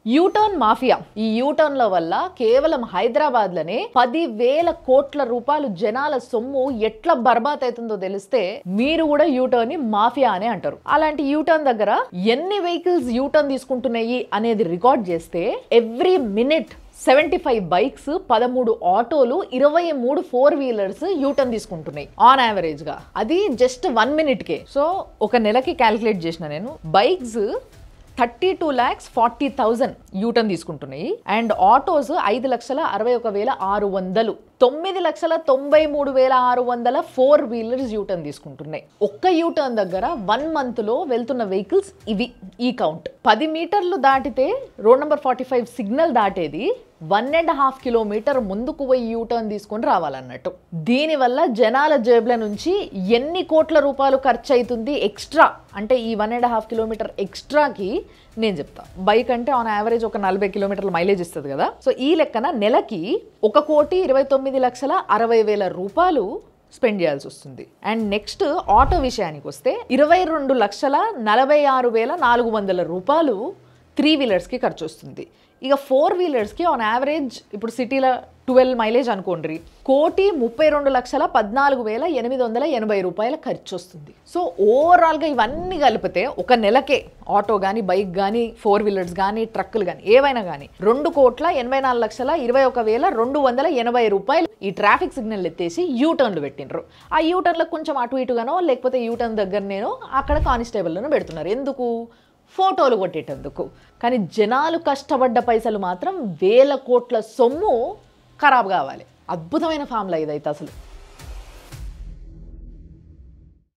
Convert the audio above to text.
U turn mafia. ఈ యూటర్న్ల వల్ల కేవలం హైదరాబాద్లోనే 10,000 కోట్ల రూపాయలు జనాల సొమ్ము ఎట్లా బర్బాద్ అవుతుందో తెలిస్తే మీరు కూడా యూటర్న్ ని మాఫియా అనే అంటారు. అలాంటి యూటర్న్ దగ్గర ఎన్ని వెహికల్స్ యూటర్న్ తీసుకుంటున్నాయి అనేది రికార్డ్ చేస్తే ఎవ్రీ మినిట్ 75 బైక్స్, 13 ఆటోలు, 23 4 వీలర్స్ యూటర్న్ తీసుకుంటున్నాయి ఆన్ యావరేజ్ గా. అది జస్ట్ 1 మినిట్ కే. సో ఒక నెలకి క్యాలిక్యులేట్ చేసిన నేను, బైక్స్ 32,40,000 యూటర్న్ తీసుకుంటున్నాయి అండ్ ఆటోస్ 5,61,600, 9,93,600 4 వీలర్స్ యూటర్న్ తీసుకుంటున్నాయి. ఒక్క యూటర్న్ దగ్గర 1 మంత్ లో వెళ్తున్న వెహికల్స్ ఇవి, ఈ కౌంట్. 10 మీటర్లు దాటితే రోడ్ నెంబర్ 45 సిగ్నల్ దాటేది 1.5 కిలోమీటర్ ముందుకు పోయి యూటర్న్ తీసుకొని రావాలన్నట్టు. దీనివల్ల జనాల జేబుల నుంచి ఎన్ని కోట్ల రూపాయలు ఖర్చు అవుతుంది ఎక్స్ట్రా అంటే ఈ 1.5 కిలోమీటర్ ఎక్స్ట్రాకి నేను చెప్తా. బైక్ అంటే ఆన్ యావరేజ్ ఒక 40 కిలోమీటర్ల మైలేజ్ ఇస్తుంది కదా. సో ఈ లెక్కన నెలకి 1,29,60,000 రూపాయలు స్పెండ్ చేయాల్సి వస్తుంది. అండ్ నెక్స్ట్ ఆటో విషయానికి వస్తే 22,46,400 రూపాయలు 3 వీలర్స్కి ఖర్చు వస్తుంది. ఇక 4 వీలర్స్కి ఆన్ యావరేజ్ ఇప్పుడు సిటీలో 12 మైలేజ్ అనుకోండి, 1,32,14,880 రూపాయల ఖర్చు వస్తుంది. సో ఓవరాల్గా ఇవన్నీ కలిపితే ఒక నెలకే ఆటో కానీ, బైక్ కానీ, 4 వీలర్స్ కానీ, ట్రక్కులు కానీ ఏవైనా కానీ 2,84,21,280 రూపాయలు ఈ ట్రాఫిక్ సిగ్నల్ ఎత్తేసి యూటర్న్లు పెట్టినరు. ఆ యూటర్న్లకు కొంచెం అటు ఇటుగానో లేకపోతే యూటర్న్ దగ్గర నేను అక్కడ కానిస్టేబుల్ను పెడుతున్నారు. ఎందుకు? ఫోటోలు కొట్టేటందుకు. కానీ జనాలు కష్టపడ్డ పైసలు మాత్రం 1,000 కోట్ల సొమ్ము ఖరాబ్ కావాలి. అద్భుతమైన ఫామ్లా ఇదైతే అసలు.